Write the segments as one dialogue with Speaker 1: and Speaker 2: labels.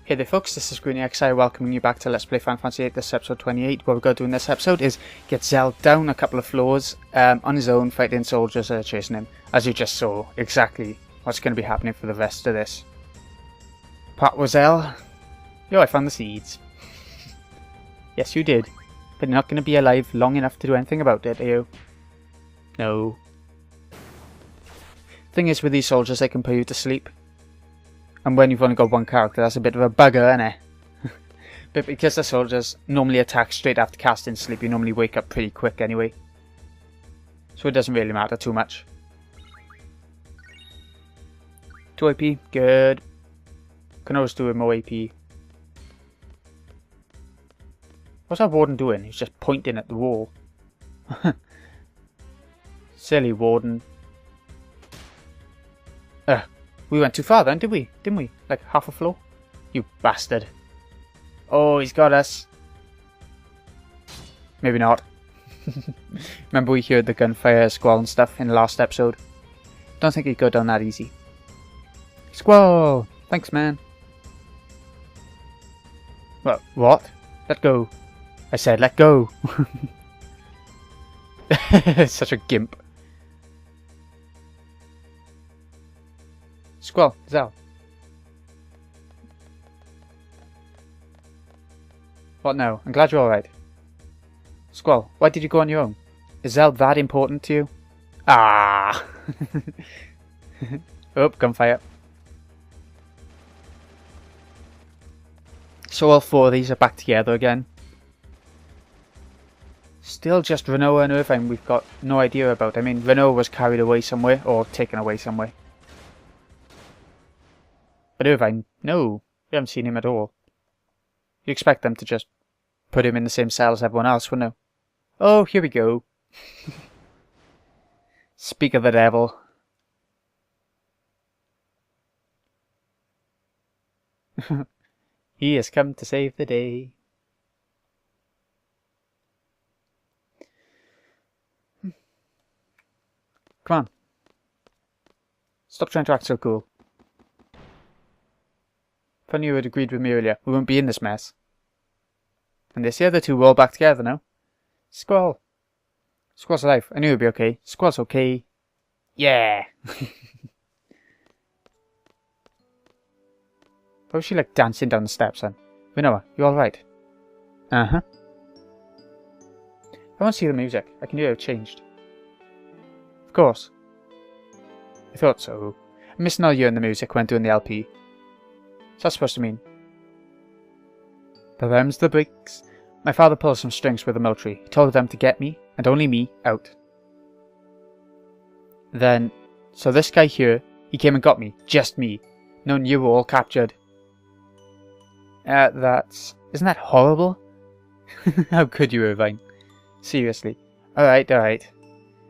Speaker 1: Hey there folks, this is GreenXI welcoming you back to Let's Play Final Fantasy VIII. This is episode 28. What we're going to do in this episode is get Zell down a couple of floors on his own, fighting soldiers that are chasing him. As you just saw, exactly what's going to be happening for the rest of this. Part with Zell. Yo, I found the seeds. Yes, you did. But you're not going to be alive long enough to do anything about it, are you? No. Thing is, with these soldiers, they can put you to sleep. And when you've only got one character, that's a bit of a bugger, isn't it? But because the soldiers normally attack straight after casting sleep, you normally wake up pretty quick anyway. So it doesn't really matter too much. 2 AP, good. Can always do with more AP. What's that warden doing? He's just pointing at the wall. Silly warden. We went too far then, did we? Didn't we? Like half a floor? You bastard. Oh, he's got us. Maybe not. Remember we heard the gunfire, squall and stuff in the last episode? Don't think he'd go down that easy. Squall! Thanks, man. What? Let go. I said let go. Such a gimp. Squall, Zell. What now? I'm glad you're alright. Squall, why did you go on your own? Is Zell that important to you? Ah! Oh, gunfire. So all 4 of these are back together again. Still just Rinoa and Irvine we've got no idea about. I mean, Rinoa was carried away somewhere, or taken away somewhere. But Irvine, no, we haven't seen him at all. You expect them to just put him in the same cell as everyone else, wouldn't you? Oh, here we go. Speak of the devil. He has come to save the day. Come on. Stop trying to act so cool. If only you had agreed with me earlier, we wouldn't be in this mess. And this year, the two were all back together now. Squall. Squall's alive. I knew he'd be okay. Squall's okay. Yeah! Why was she like dancing down the steps then? Rinoa, you alright? Uh-huh. I want to see the music. I can hear it changed. Of course. I thought so. I missed another year in the music when doing the LP. What's that supposed to mean? But them's the bricks. My father pulled some strings with the military. He told them to get me, and only me, out. Then, so this guy here, he came and got me. Just me. Knowing you were all captured. Isn't that horrible? How could you, Irvine? Seriously. Alright. I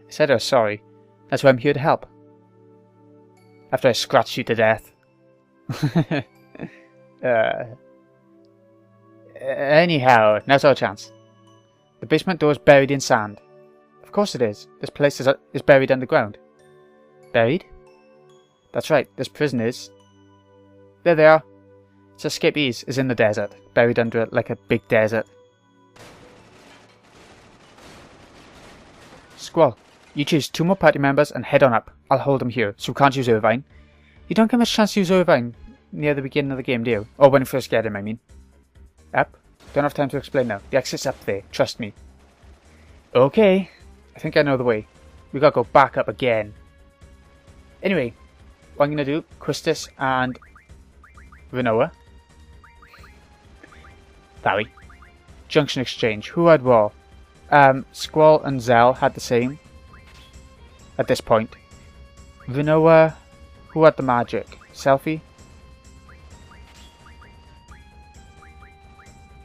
Speaker 1: said I was sorry. That's why I'm here to help. After I scratched you to death. Anyhow, now's our chance. The basement door is buried in sand. Of course it is. This place is buried underground. Buried? That's right, this prison is. There they are. Its escapees is in the desert, buried under it like a big desert. Squall, you choose 2 more party members and head on up. I'll hold them here, so we can't use Irvine. You don't get much chance to use Irvine near the beginning of the game, do you? Or when you first get him, I mean. Up? Don't have time to explain now. The exit's up there, trust me. Okay. I think I know the way. We gotta go back up again. Anyway, what I'm gonna do, Quistis and Rinoa. Barry. Junction exchange. Who had war? Squall and Zell had the same. At this point. Rinoa, who had the magic? Selfie?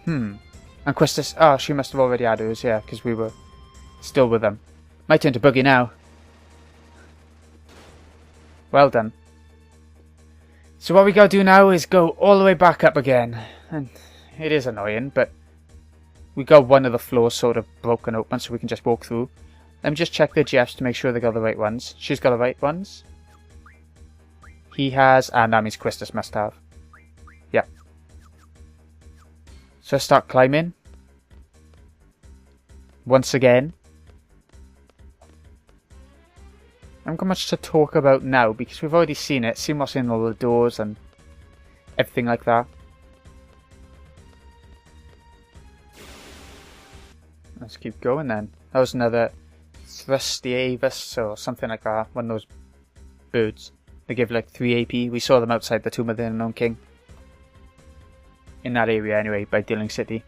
Speaker 1: And Quistis, oh, she must have already had hers, yeah, because we were still with them. My turn to boogie now. Well done. So what we gotta do now is go all the way back up again. And it is annoying, but we got one of the floors sort of broken open so we can just walk through. Let me just check the GFs to make sure they got the right ones. She's got the right ones. He has, and that means Quistis must have. Yeah. So I start climbing. Once again. I haven't got much to talk about now because we've already seen it. Seen what's in all the doors and everything like that. Let's keep going then. That was another Thrustiavis or something like that. One of those birds. They give like 3 AP. We saw them outside the Tomb of the Unknown King. In that area anyway, by Dilling City.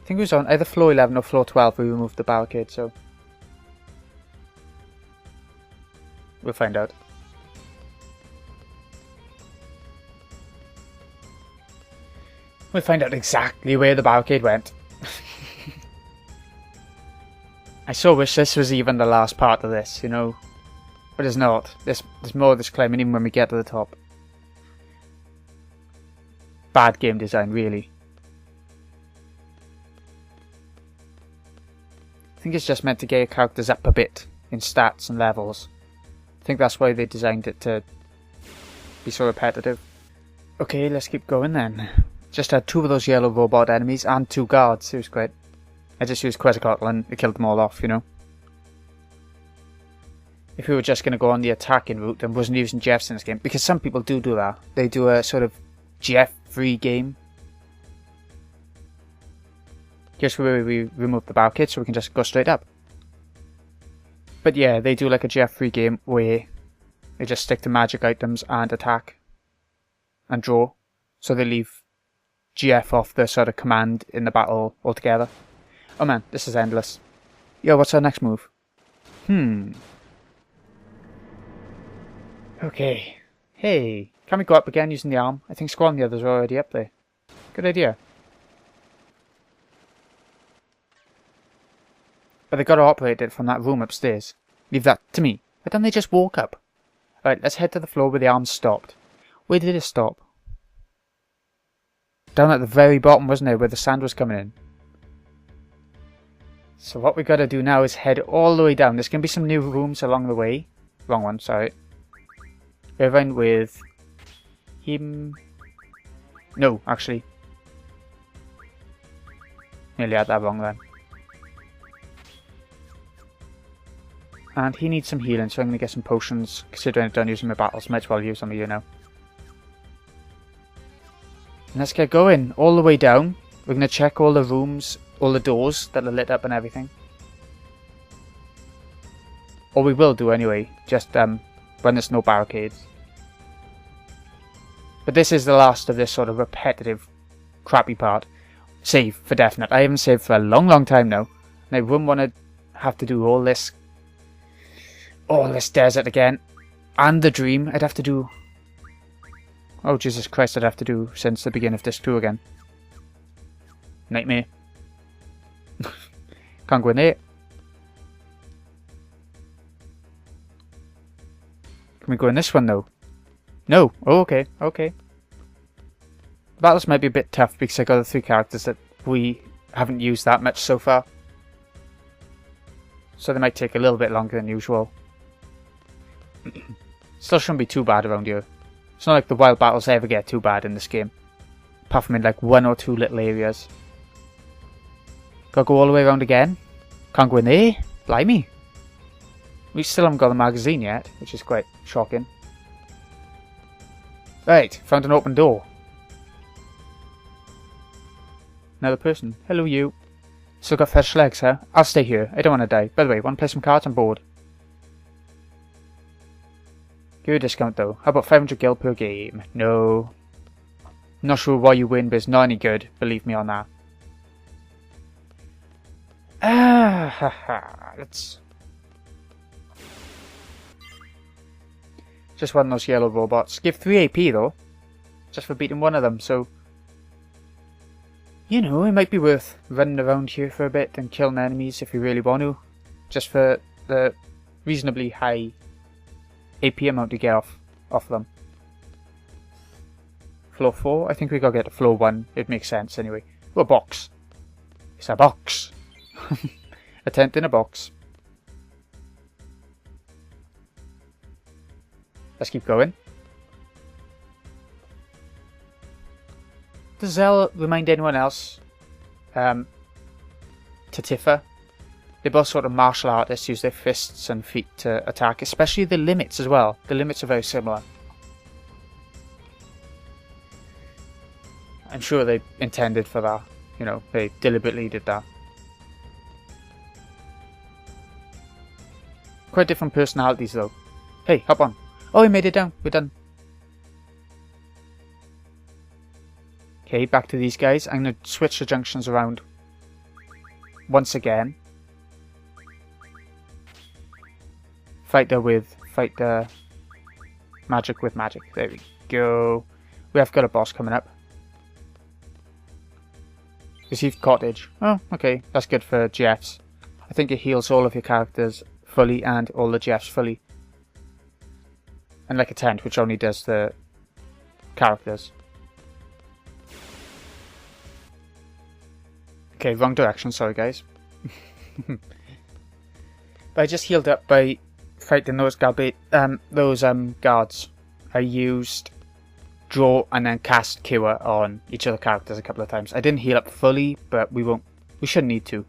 Speaker 1: I think it was on either floor 11 or floor 12 we removed the barricade, so we'll find out. We'll find out exactly where the barricade went. I so wish this was even the last part of this, you know, but it's not. There's more of this climbing even when we get to the top. Bad game design, really. I think it's just meant to get your characters up a bit in stats and levels. I think that's why they designed it to be so repetitive. Okay, let's keep going then. Just had 2 of those yellow robot enemies and 2 guards. It was great. I just used Quezacotl and it killed them all off, you know. If we were just going to go on the attacking route and wasn't using Jeffs in this game, because some people do that. They do a sort of Jeff-free game. Just where we remove the barricade so we can just go straight up. But yeah, they do like a Jeff-free game where they just stick to magic items and attack and draw. So they leave GF off the sort of command in the battle altogether. Oh man, this is endless. Yo, what's our next move? Okay. Hey, can we go up again using the arm? I think Squall and the others are already up there. Good idea. But they got to operate it from that room upstairs. Leave that to me. Why don't they just walk up? Alright, let's head to the floor where the arm stopped. Where did it stop? Down at the very bottom, wasn't it, where the sand was coming in? So what we got to do now is head all the way down. There's going to be some new rooms along the way. Wrong one, sorry. Irvine with him. No, actually. Nearly had that wrong then. And he needs some healing, so I'm going to get some potions. Considering I've done using my battles, might as well use them here now. And let's get going. All the way down. We're going to check all the rooms, all the doors that are lit up and everything. Or we will do anyway, just when there's no barricades. But this is the last of this sort of repetitive, crappy part. Save, for definite. I haven't saved for a long, long time now. And I wouldn't want to have to do all this desert again. And the dream I'd have to do. Oh, Jesus Christ, I'd have to do since the beginning of Disc 2 again. Nightmare. Can't go in there. Can we go in this one though? No. Oh, okay. Okay. Battles might be a bit tough because I got the 3 characters that we haven't used that much so far. So they might take a little bit longer than usual. Still shouldn't be too bad around here. It's not like the wild battles ever get too bad in this game. Apart from in like 1 or 2 little areas. Gotta go all the way around again. Can't go in there. Blimey. We still haven't got the magazine yet, which is quite shocking. Right, found an open door. Another person. Hello you. Still got fresh legs, huh? I'll stay here. I don't want to die. By the way, want to play some cards? I'm bored. Give you a discount though. How about 500 gil per game? No. Not sure why you win, but it's not any good. Believe me on that. Let's... Just one of those yellow robots. Give 3 AP though. Just for beating one of them, so... You know, it might be worth running around here for a bit and killing enemies if you really want to. Just for the reasonably high AP amount you get off them. Floor 4? I think we gotta get to floor 1. It makes sense anyway. Oh, a box. It's a box. A tent in a box. Let's keep going. Does Zell remind anyone else? To Tifa? They both sort of martial artists, use their fists and feet to attack, especially the limits as well. The limits are very similar. I'm sure they intended for that. You know, they deliberately did that. Quite different personalities though. Hey, hop on. Oh, we made it down. We're done. Okay, back to these guys. I'm going to switch the junctions around once again. Fighter with fighter. Magic with magic. There we go. We have got a boss coming up. Received cottage. Oh, okay. That's good for GFs. I think it heals all of your characters fully and all the GFs fully. Unlike a tent, which only does the characters. Okay, wrong direction. Sorry, guys. But I just healed up by fighting those guards. I used draw and then cast cure on each of the characters a couple of times. I didn't heal up fully, but we shouldn't need to.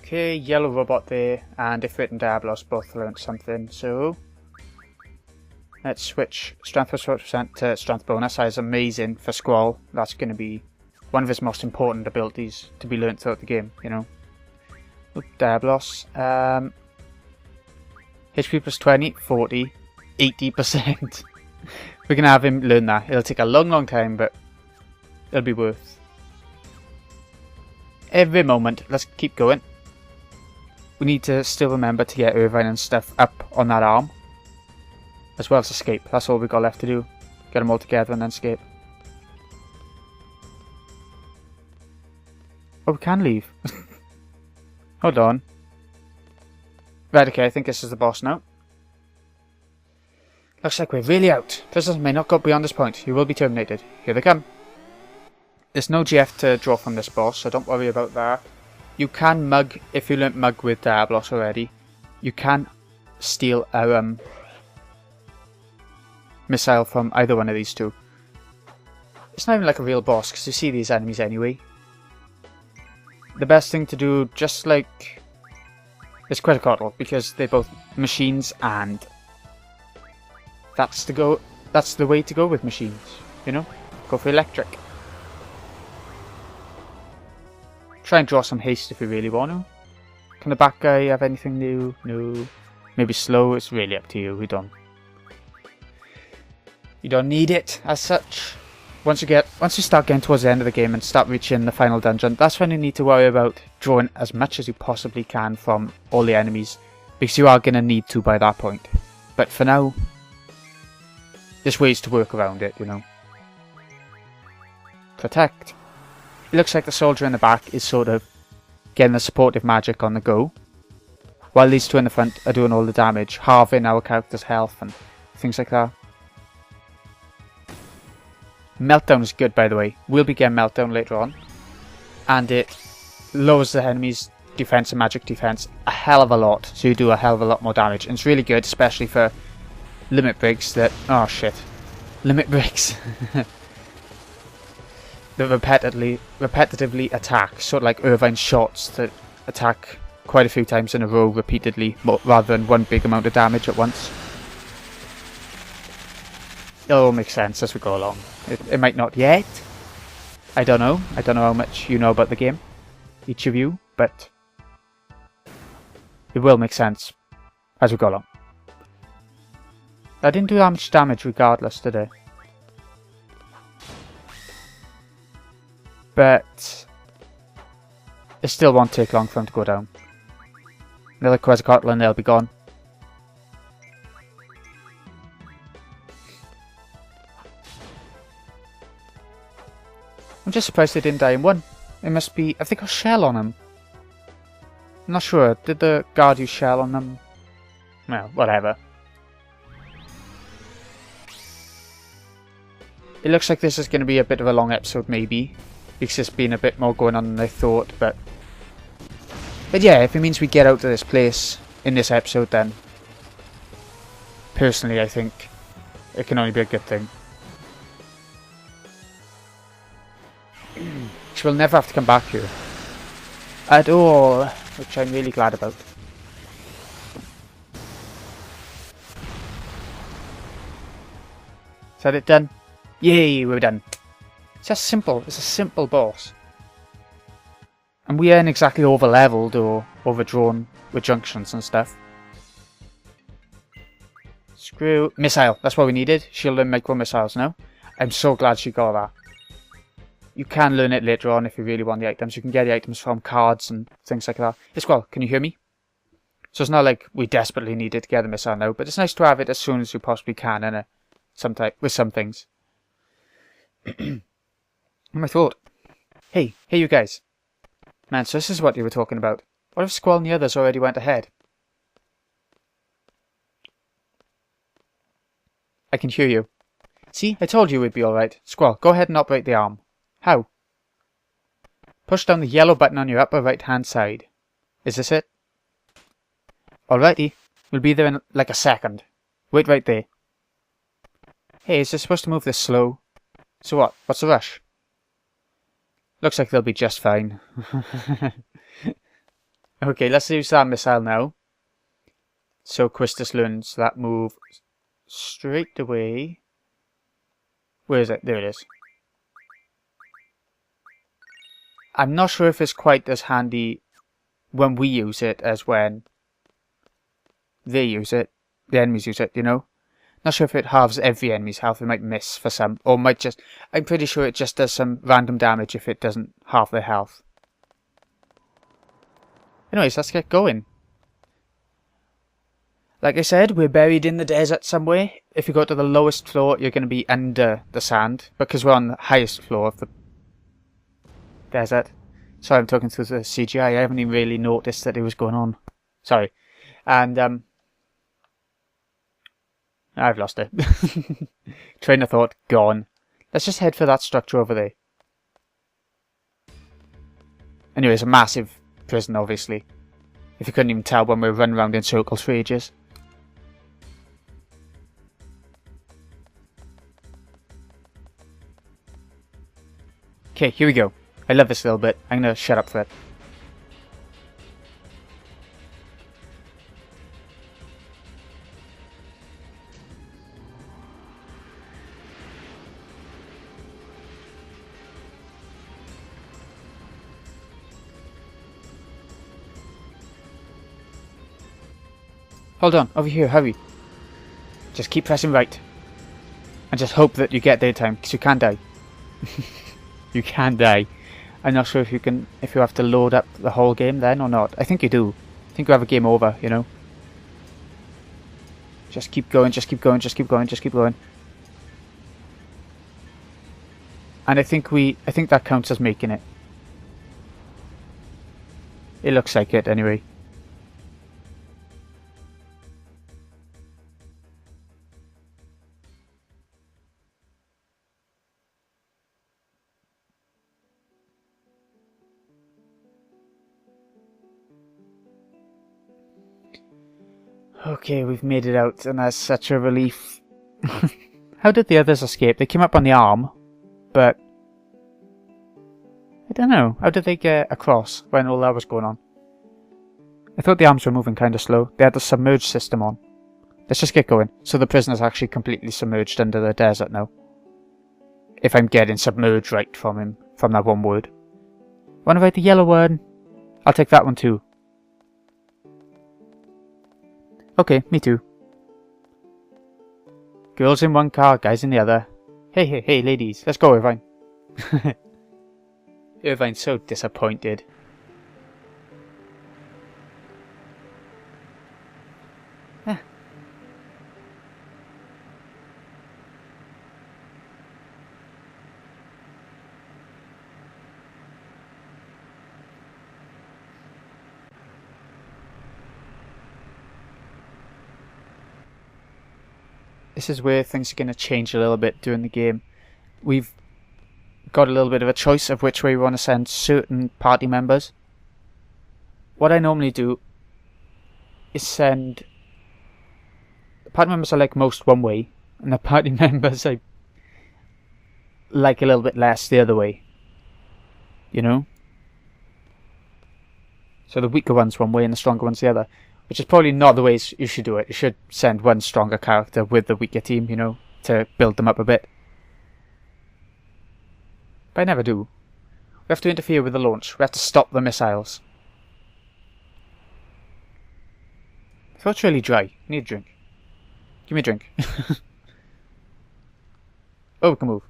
Speaker 1: Okay, yellow robot there, and Ifrit and Diablos both learned something, so let's switch strength plus 40% to strength bonus. That is amazing for Squall. That's going to be one of his most important abilities to be learnt throughout the game, you know. Oop, Diablos. HP plus 20, 40, 80%. We're going to have him learn that. It'll take a long time, but it'll be worth every moment. Let's keep going. We need to still remember to get Irvine and stuff up on that arm, as well as escape. That's all we've got left to do. Get them all together and then escape. Oh, we can leave. Hold on. Right, okay, I think this is the boss now. Looks like we're really out. Visitors may not go beyond this point. You will be terminated. Here they come. There's no GF to draw from this boss, so don't worry about that. You can mug, if you learnt mug with Diablos already, you can steal a missile from either one of these two. It's not even like a real boss, because you see these enemies anyway. The best thing to do, just like is Quezacotl, because they're both machines, and that's the way to go with machines, you know? Go for electric. Try and draw some haste if you really want to. Can the back guy have anything new? No. Maybe slow, it's really up to you. You don't need it as such. Once you start getting towards the end of the game and start reaching the final dungeon, that's when you need to worry about drawing as much as you possibly can from all the enemies, because you are going to need to by that point. But for now, there's ways to work around it, you know. Protect. It looks like the soldier in the back is sort of getting the supportive magic on the go, while these two in the front are doing all the damage, halving our character's health and things like that. Meltdown is good, by the way. We'll be getting Meltdown later on, and it lowers the enemy's defense and magic defense a hell of a lot, so you do a hell of a lot more damage, and it's really good, especially for limit breaks that... oh shit. Limit breaks. That repetitively attack, sort of like Irvine shots that attack quite a few times in a row repeatedly, rather than one big amount of damage at once. It'll all make sense as we go along. It might not yet. I don't know. I don't know how much you know about the game, each of you, but it will make sense as we go along. I didn't do that much damage regardless, did I? But it still won't take long for them to go down. Another Quezacotl and they'll be gone. I'm just surprised they didn't die in one. It must be... have they got shell on them? I'm not sure. Did the guard use shell on them? Well, whatever. It looks like this is going to be a bit of a long episode, maybe. Because there's been a bit more going on than I thought, but yeah, if it means we get out of this place in this episode, then personally I think it can only be a good thing. She will never have to come back here. At all. Which I'm really glad about. Is that it done? Yay, we're done. It's just simple. It's a simple boss. And we aren't exactly over-leveled or overdrawn with junctions and stuff. Screw. Missile. That's what we needed. She'll learn micro missiles now. I'm so glad she got that. You can learn it later on if you really want the items. You can get the items from cards and things like that. It's well, can you hear me? So it's not like we desperately needed to get the missile now, but it's nice to have it as soon as you possibly can, innit? With some things. I thought, hey you guys. Man, so this is what you were talking about. What if Squall and the others already went ahead? I can hear you. See, I told you we'd be alright. Squall, go ahead and operate the arm. How? Push down the yellow button on your upper right hand side. Is this it? Alrighty. We'll be there in like a second. Wait right there. Hey, is this supposed to move this slow? So what? What's the rush? Looks like they'll be just fine. Okay, let's use that missile now. So Quistis learns that move straight away. Where is it? There it is. I'm not sure if it's quite as handy when we use it as when they use it. The enemies use it, you know? Not sure if it halves every enemy's health. It might miss for some. Or might just... I'm pretty sure it just does some random damage if it doesn't halve their health. Anyways, let's get going. Like I said, we're buried in the desert somewhere. If you go to the lowest floor, you're going to be under the sand. Because we're on the highest floor of the desert. Sorry, I'm talking through the CGI. I haven't even really noticed that it was going on. Sorry. And, I've lost it. Train of thought, gone. Let's just head for that structure over there. Anyways, a massive prison, obviously. If you couldn't even tell when we were running around in circles for ages. Okay, here we go. I love this little bit. I'm gonna shut up for it. Hold on, over here, hurry. Just keep pressing right. And just hope that you get there in time, because you can die. You can die. I'm not sure if you have to load up the whole game then or not. I think you do. I think you have a game over, you know. Just keep going, just keep going, just keep going, just keep going. And I think that counts as making it. It looks like it anyway. Okay, we've made it out, and that's such a relief. How did the others escape? They came up on the arm, but... I don't know. How did they get across when all that was going on? I thought the arms were moving kind of slow. They had the submerged system on. Let's just get going. So the prisoner's actually completely submerged under the desert now. If I'm getting submerged right from him, from that one word. Wanna write the yellow one? I'll take that one too. Okay, me too. Girls in one car, guys in the other. Hey, ladies, let's go, Irvine. Irvine's so disappointed. This is where things are going to change a little bit during the game. We've got a little bit of a choice of which way we want to send certain party members. What I normally do is send... Party members are like most one way, And the party members I like a little bit less the other way. You know? So the weaker one's one way and the stronger one's the other. Which is probably not the way you should do it. You should send one stronger character with the weaker team, you know, to build them up a bit. But I never do. We have to interfere with the launch. We have to stop the missiles. I thought it's really dry. I need a drink. Give me a drink. Oh, we can move.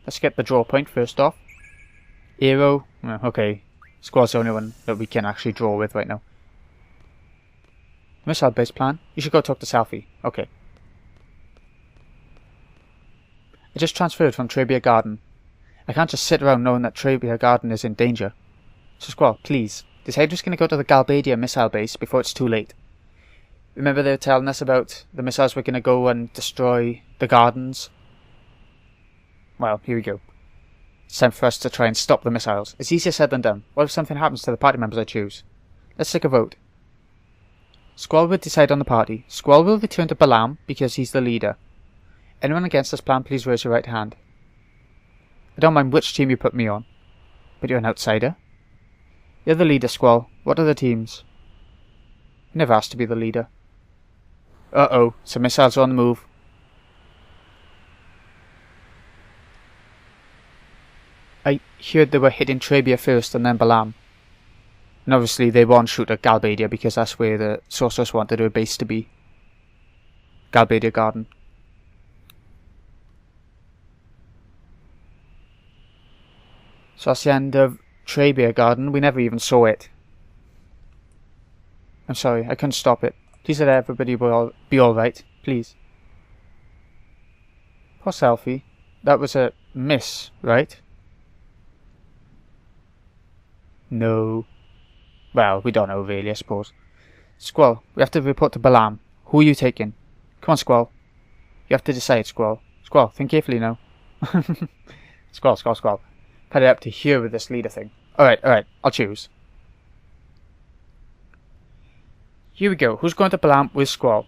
Speaker 1: Let's get the draw point first off. Arrow. Okay. Squad's the only one that we can actually draw with right now. Missile base plan. You should go talk to Selfie. Okay. I just transferred from Trabia Garden. I can't just sit around knowing that Trabia Garden is in danger. So Squall, please. Decide who's going to go to the Galbadia missile base before it's too late. Remember they were telling us about the missiles were going to go and destroy the gardens? Well, here we go. It's time for us to try and stop the missiles. It's easier said than done. What if something happens to the party members I choose? Let's take a vote. Squall will decide on the party. Squall will return to Balamb because he's the leader. Anyone against this plan, please raise your right hand. I don't mind which team you put me on. But you're an outsider. You're the leader, Squall. What are the teams? I never asked to be the leader. Uh-oh, some missiles are on the move. I heard they were hitting Trabia first and then Balamb. And obviously they won't shoot at Galbadia because that's where the Sorceress wanted her base to be. Galbadia Garden. So that's the end of Trabia Garden. We never even saw it. I'm sorry, I couldn't stop it. Please let everybody be alright. Please. Poor Selfie. That was a miss, right? No. Well, we don't know really, I suppose. Squall, we have to report to Balamb. Who are you taking? Come on, Squall. You have to decide, Squall. Squall, think carefully now. Squall. Put it up to here with this leader thing. Alright, I'll choose. Here we go. Who's going to Balamb with Squall?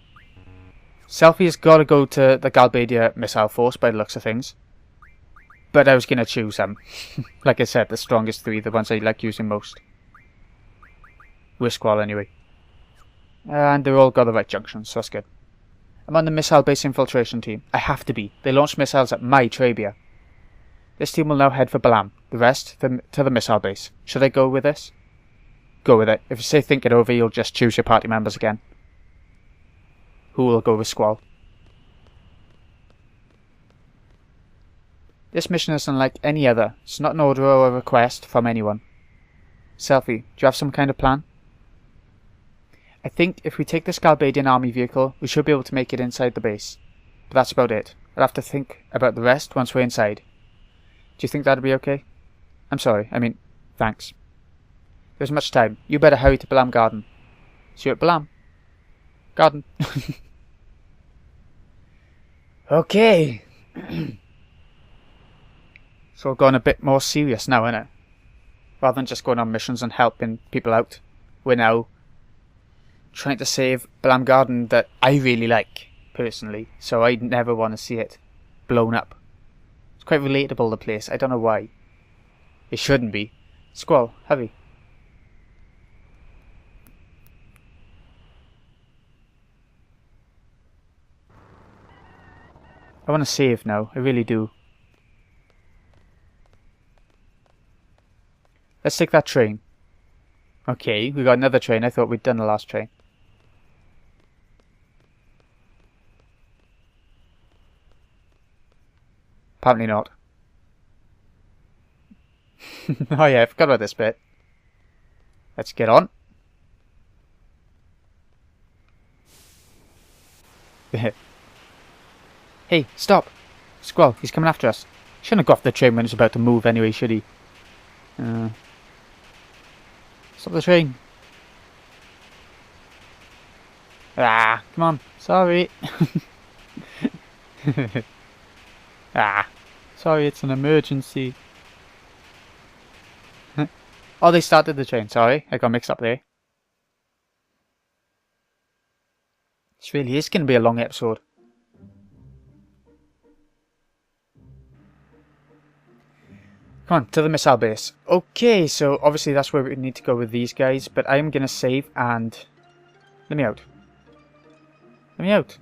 Speaker 1: Selfie's got to go to the Galbadia missile force by the looks of things. But I was going to choose them. Like I said, the strongest three, the ones I like using most. With Squall anyway. And they're all got the right junctions, so that's good. I'm on the missile base infiltration team. I have to be. They launch missiles at my Trabia. This team will now head for Balamb. The rest to the missile base. Should I go with this? Go with it. If you say think it over, you'll just choose your party members again. Who will go with Squall? This mission is unlike any other. It's not an order or a request from anyone. Selfie, do you have some kind of plan? I think if we take this Galbadian army vehicle, we should be able to make it inside the base. But that's about it. I'll have to think about the rest once we're inside. Do you think that'll be okay? I'm sorry, thanks. There's much time. You better hurry to Balamb Garden. See you at Balamb Garden. Okay. So we're going a bit more serious now, innit? Rather than just going on missions and helping people out. We're now trying to save Balamb Garden that I really like, personally. So I never want to see it blown up. It's quite relatable, the place. I don't know why. It shouldn't be. Squall, hurry. I want to save now. I really do. Let's take that train. Okay, we got another train. I thought we'd done the last train. Apparently not. Oh yeah, I forgot about this bit. Let's get on. Hey, stop! Squall, he's coming after us. Shouldn't have got off the train when it's about to move anyway, should he? Stop the train. Ah, come on. Sorry. Sorry, it's an emergency. Oh, they started the train. Sorry, I got mixed up there. This really is going to be a long episode. Come on, to the missile base. Okay, so obviously that's where we need to go with these guys, but I am going to save and... Let me out. Let me out.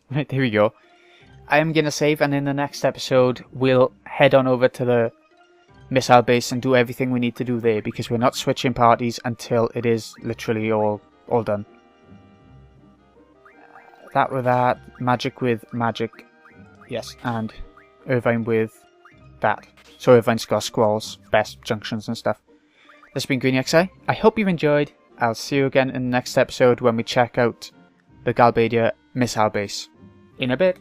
Speaker 1: Right, there we go. I am going to save, and in the next episode, we'll head on over to the missile base and do everything we need to do there, because we're not switching parties until it is literally all done. That with that, magic with magic. Yes, and Irvine with that. So Irvine's got squalls, best junctions and stuff. This has been Greeny XI. I hope you've enjoyed. I'll see you again in the next episode when we check out the Galbadia missile base. In a bit.